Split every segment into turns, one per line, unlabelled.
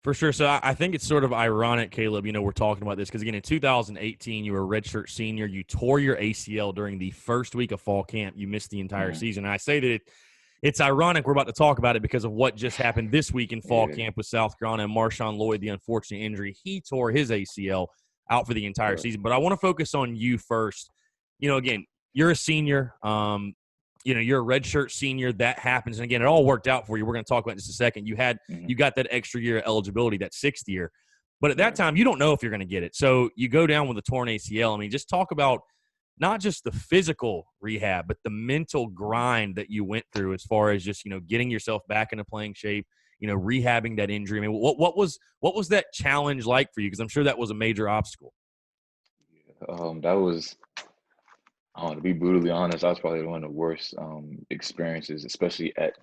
For sure. So I think it's sort of ironic, Caleb, we're talking about this because, again, in 2018, you were a redshirt senior. You tore your ACL during the first week of fall camp. You missed the entire
Mhm.
season. And I say that it's ironic we're about to talk about it because of what just happened this week in fall
Yeah.
camp with South Carolina and MarShawn Lloyd, the unfortunate injury. He tore his ACL out for the entire
Right.
season. But I want to focus on you first. Again, you're a senior. You're a redshirt senior. That happens. And again, it all worked out for you. We're going to talk about it in just a second.
Mhm.
You got that extra year of eligibility, that sixth year. But at that
Right.
time, you don't know if you're going to get it. So you go down with a torn ACL. I mean, just talk about not just the physical rehab, but the mental grind that you went through as far as just, getting yourself back into playing shape, rehabbing that injury. I mean, what was that challenge like for you? Because I'm sure that was a major obstacle.
That was, to be brutally honest, that was probably one of the worst experiences, especially at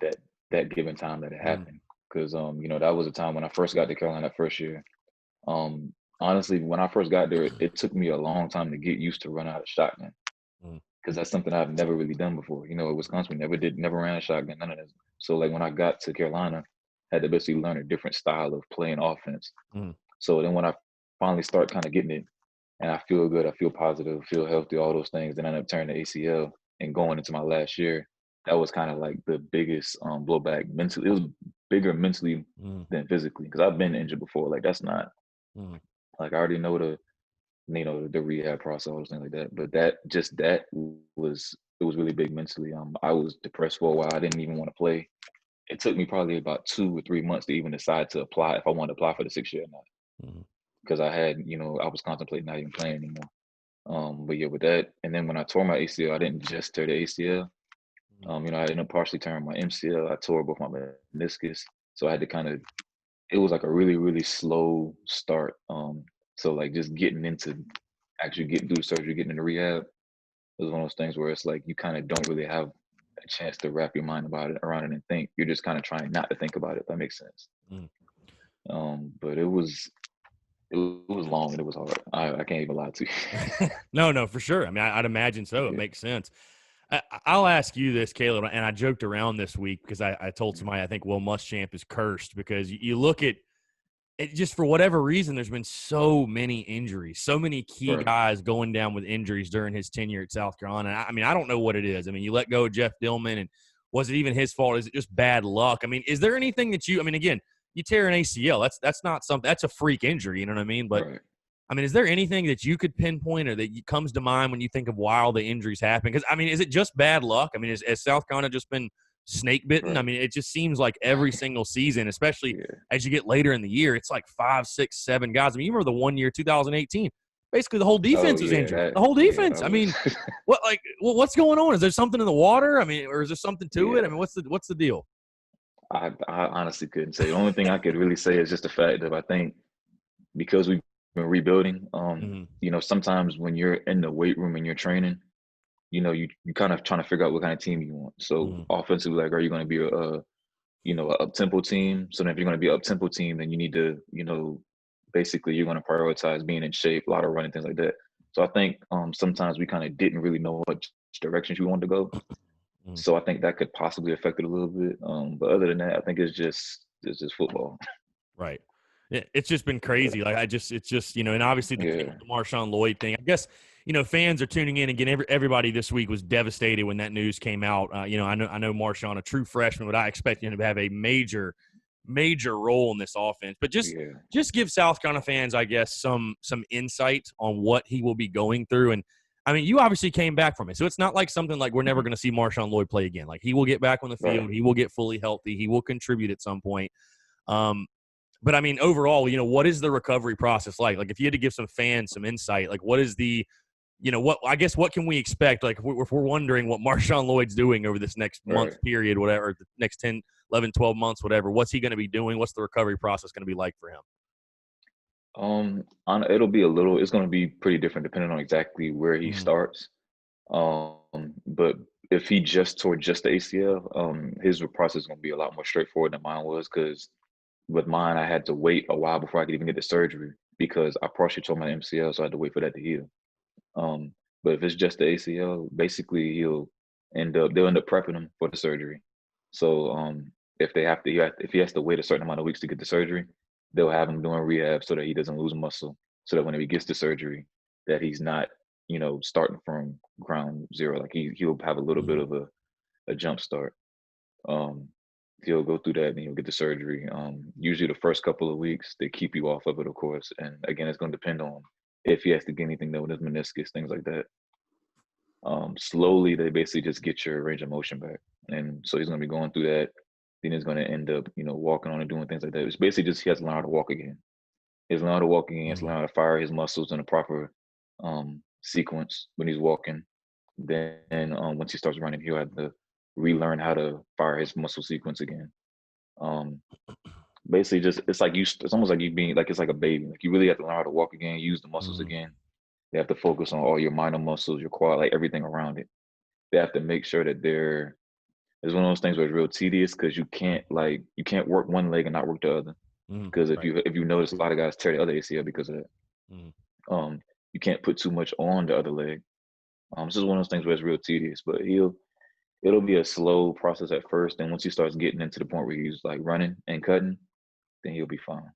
that given time that it
Mm,
happened. Because that was a time when I first got to Carolina that first year. Um, Honestly, when I first got there, it took me a long time to get used to running out of shotgun
mm,
because that's something I've never really done before. At Wisconsin, we never ran a shotgun, none of this. So like when I got to Carolina, I had to basically learn a different style of playing offense.
mm.
So then when I finally start kind of getting it, and I feel good, I feel positive, feel healthy, all those things. Then I ended up turning the ACL and going into my last year. That was kind of like the biggest blowback mentally. It was bigger mentally
Mm,
than physically because I've been injured before. Like that's not
mm,
like I already know the rehab process, all those things like that. But that was it was really big mentally. I was depressed for a while. I didn't even want to play. It took me probably about 2 or 3 months to even decide to apply if I wanted to apply for the 6 year or not
mm,
because I was contemplating not even playing anymore. But yeah, with that, and then when I tore my ACL, I didn't just tear the ACL.
mm.
I ended up partially tearing my MCL. I tore both my meniscus, so I had to kind of. It was like a really, really slow start. So like just getting into actually getting through the surgery, getting into rehab, was one of those things where it's like you kind of don't really have a chance to wrap your mind about it around it and think. You're just kind of trying not to think about it. If that makes sense.
Mm.
But it was long and it was hard. I can't even lie to you.
No, no, for sure. I mean, I'd imagine so. It
Yeah.
makes sense. I'll ask you this, Caleb, and I joked around this week because I told somebody I think Will Muschamp is cursed because you look at it just for whatever reason, there's been so many injuries, so many key
Right.
guys going down with injuries during his tenure at South Carolina. I mean, I don't know what it is. I mean, you let go of Jeff Dillman, and was it even his fault? Is it just bad luck? I mean, is there anything that I mean, again, you tear an ACL, that's not something, that's a freak injury, you know what I mean? But
Right.
I mean, is there anything that you could pinpoint or that comes to mind when you think of why the injuries happen? Because I mean, is it just bad luck? I mean, has South Carolina just been snake bitten? I
Right.
mean, it just seems like every single season, especially
Yeah.
as you get later in the year, it's like 5, 6, 7 guys. I mean, you remember the one year, 2018, basically the whole
Oh
defense was
yeah.
injured. The whole
That
defense. I
was
mean, what's going on? Is there something in the water? I mean, or is there something to it? I
yeah.
mean, what's the deal?
I honestly couldn't say. The only thing I could really say is just the fact that I think because we've been rebuilding,
Mm-hmm.
sometimes when you're in the weight room and you're training, you kind of trying to figure out what kind of team you want. So
Mm-hmm.
offensively, like, are you going to be a up tempo team? So then if you're going to be up tempo team, then you need to, basically you're going to prioritize being in shape, a lot of running, things like that. So I think sometimes we kind of didn't really know what directions we wanted to go.
Mm-hmm.
So I think that could possibly affect it a little bit. But other than that, I think it's just football.
Right. Yeah, it's just been
But
crazy. Like it's just and obviously
yeah,
the Marshawn Lloyd thing. I guess fans are tuning in again. Everybody this week was devastated when that news came out. I know Marshawn, a true freshman, but I expect him to have a major role in this offense. But
yeah,
just give South Carolina fans, I guess, some insight on what he will be going through. And I mean, you obviously came back from it, so it's not like something like we're never
mhm,
going to see Marshawn Lloyd play again. Like he will get back on the
right.
field, he will get fully healthy, he will contribute at some point. Um, but I mean, overall, what is the recovery process like? Like, if you had to give some fans some insight, like, what is what can we expect? Like, if we're wondering what Marshawn Lloyd's doing over this next month
Right.
period, whatever, the next 10, 11, 12 months, whatever, what's he going to be doing? What's the recovery process going to be like for him?
It'll be a little. It's going to be pretty different depending on exactly where he
Mm-hmm.
starts. But if he just tore just the ACL, his process is going to be a lot more straightforward than mine was. Because with mine, I had to wait a while before I could even get the surgery because I partially tore my MCL, so I had to wait for that to heal. But if it's just the ACL, basically they'll end up prepping him for the surgery. So if he has to wait a certain amount of weeks to get the surgery, they'll have him doing rehab so that he doesn't lose muscle, so that when he gets to surgery, that he's not, starting from ground zero. Like he'll have a little bit
Mhm.
of a jump start. Um, he'll go through that and he'll get the surgery. Usually the first couple of weeks they keep you off of it, of course. And again, it's going to depend on if he has to get anything done with his meniscus, things like that. Slowly they basically just get your range of motion back, and so he's going to be going through that. Then he's going to end up, walking on and doing things like that. It's basically just he has to learn how to walk again. He has to learn how to walk again. He has to
Mhm.
learn how to fire his muscles in a proper sequence when he's walking. Then once he starts running, he'll have to relearn how to fire his muscle sequence again. Um, Basically, just it's almost like you being like it's like a baby. Like you really have to learn how to walk again, use the muscles
Mhm.
again. They have to focus on all your minor muscles, your quad, like everything around it. They have to make sure that they're it's one of those things where it's real tedious because you can't work one leg and not work the other.
Mhm.
Because
Right.
if you notice, a lot of guys tear the other ACL because of that.
Mhm.
You can't put too much on the other leg. This is one of those things where it's real tedious, but it'll be a slow process at first, and once he starts getting into the point where he's like running and cutting, then he'll be fine.